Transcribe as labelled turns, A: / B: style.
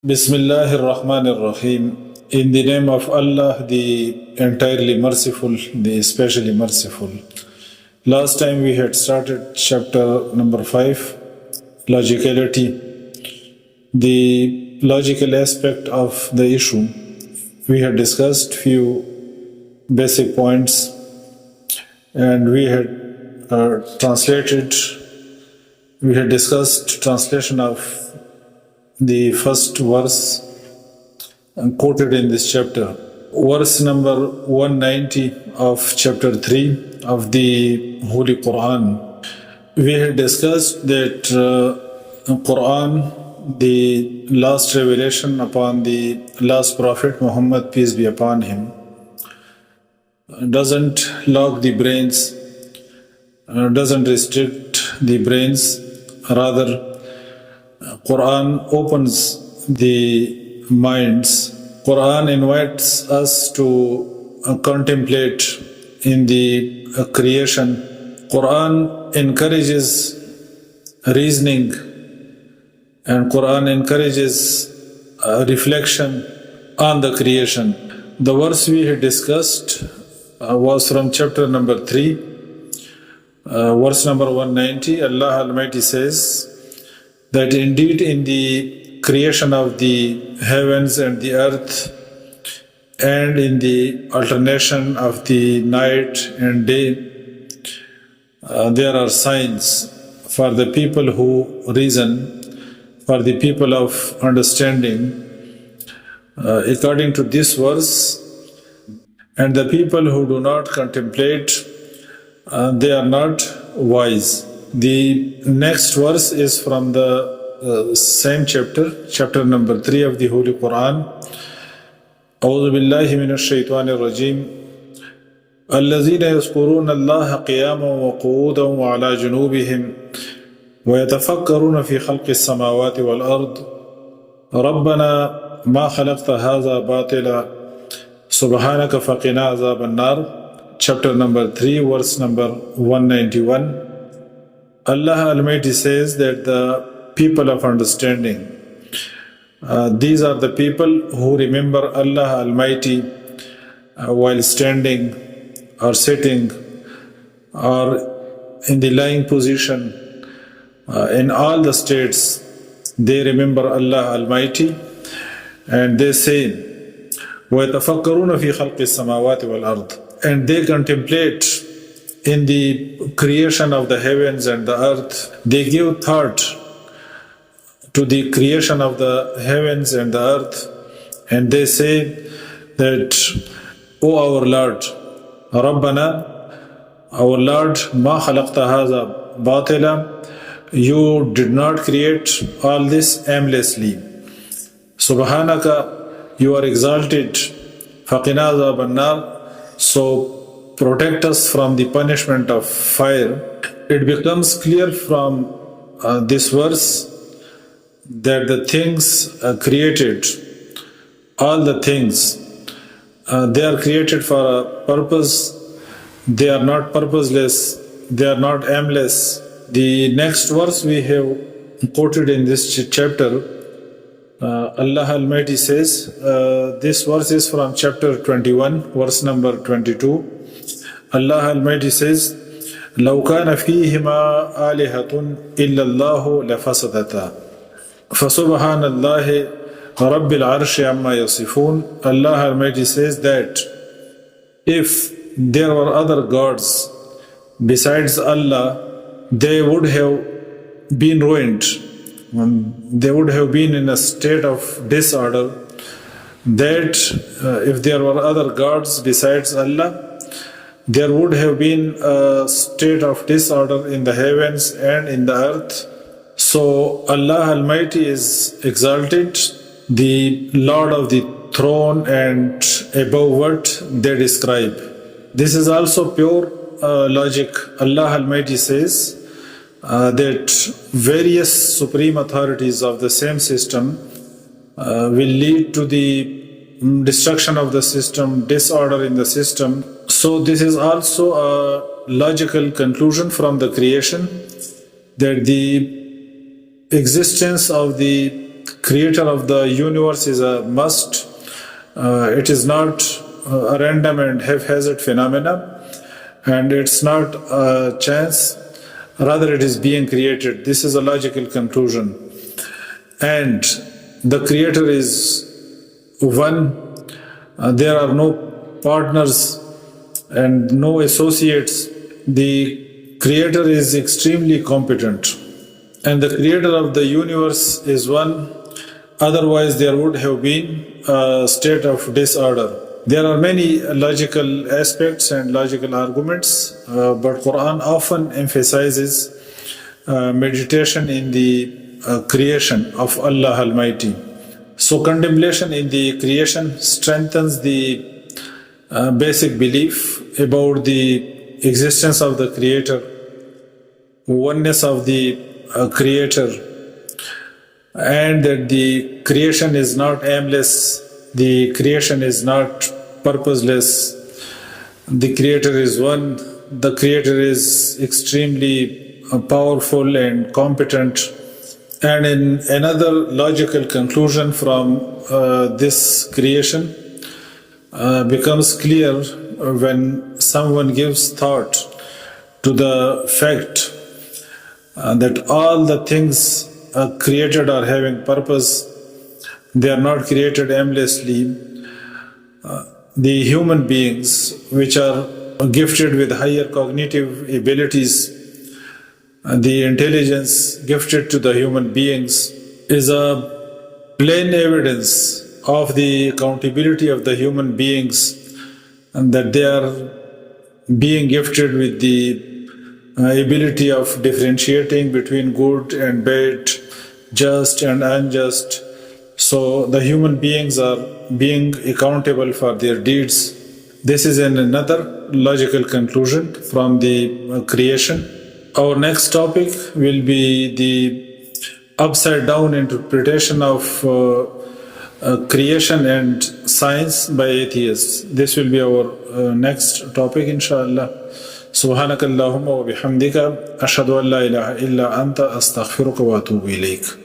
A: Bismillahir Rahmanir Rahim. In the name of Allah, the entirely merciful, the especially merciful. Last time we had started chapter number 5, logicality, the logical aspect of the issue. We had discussed few basic points and we had discussed translation of the first verse quoted in this chapter. Verse number 190 of chapter 3 of the Holy Qur'an. We had discussed that Qur'an, the last revelation upon the last prophet Muhammad, peace be upon him, doesn't lock the brains, doesn't restrict the brains. Rather, Qur'an opens the minds. Qur'an invites us to contemplate in the creation. Qur'an encourages reasoning and Qur'an encourages reflection on the creation. The verse we had discussed was from chapter number 3, verse number 190. Allah Almighty says that indeed in the creation of the heavens and the earth and in the alternation of the night and day, there are signs for the people who reason, for the people of understanding. According to this verse, and the people who do not contemplate, they are not wise. The next verse is from the same chapter number 3 of the Holy Qur'an. أعوذ بالله من الشيطان الرجيم الذين يذكرون الله قياما وقعودا وعلى جنوبهم ويتفكرون في خلق السماوات والأرض ربنا ما خلقت هذا باطلا سبحانك فقنا عذاب النار. Chapter number 3, verse number 191. Allah Almighty says that the people of understanding, these are the people who remember Allah Almighty while standing or sitting or in the lying position. In all the states, they remember Allah Almighty and they say, وَيَتَفَكَّرُونَ فِي خَلْقِ السَّمَاوَاتِ وَالْأَرْضِ, and they contemplate in the creation of the heavens and the earth. They give thought to the creation of the heavens and the earth, and they say that, O our Lord, Rabbana, our Lord, ma khalaqta haza batila, you did not create all this aimlessly. Subhanaka, you are exalted. Faqina azab an-nar, so protect us from the punishment of fire. It becomes clear from this verse that the things created, all the things, they are created for a purpose. They are not purposeless, they are not aimless. The next verse we have quoted in this chapter, Allah Almighty says, this verse is from chapter 21, verse number 22. Allah Almighty says, لو كان فيهما آلهة إلا الله لفسدتا فسبحان الله رب العرش عما يصفون. Allah Almighty says that if there were other gods besides Allah, they would have been ruined. They would have been in a state of disorder. That if there were other gods besides Allah, there would have been a state of disorder in the heavens and in the earth. So Allah Almighty is exalted, the Lord of the throne and above what they describe. This is also pure logic. Allah Almighty says that various supreme authorities of the same system will lead to the destruction of the system, disorder in the system. So this is also a logical conclusion from the creation, that the existence of the creator of the universe is a must. It is not a random and haphazard phenomena, and it's not a chance, rather it is being created. This is a logical conclusion. And the creator is one. There are no partners and no associates. The creator is extremely competent. And the creator of the universe is one. Otherwise, there would have been a state of disorder. There are many logical aspects and logical arguments, but Qur'an often emphasizes meditation in the creation of Allah Almighty. So contemplation in the creation strengthens the basic belief about the existence of the Creator, oneness of the Creator, and that the creation is not aimless, the creation is not purposeless, the Creator is one, the Creator is extremely powerful and competent. And in another logical conclusion from this creation becomes clear when someone gives thought to the fact that all the things created are having purpose. They are not created aimlessly. The human beings, which are gifted with higher cognitive abilities, the intelligence gifted to the human beings, is a plain evidence of the accountability of the human beings, and that they are being gifted with the ability of differentiating between good and bad, just and unjust. So the human beings are being accountable for their deeds. This is another logical conclusion from the creation. Our next topic will be the upside down interpretation of creation and science by atheists. This will be our next topic, inshallah. سبحانك اللهم وبحمدك أشهد أن لا إله إلا أنت أستغفرك وأتوب إليك.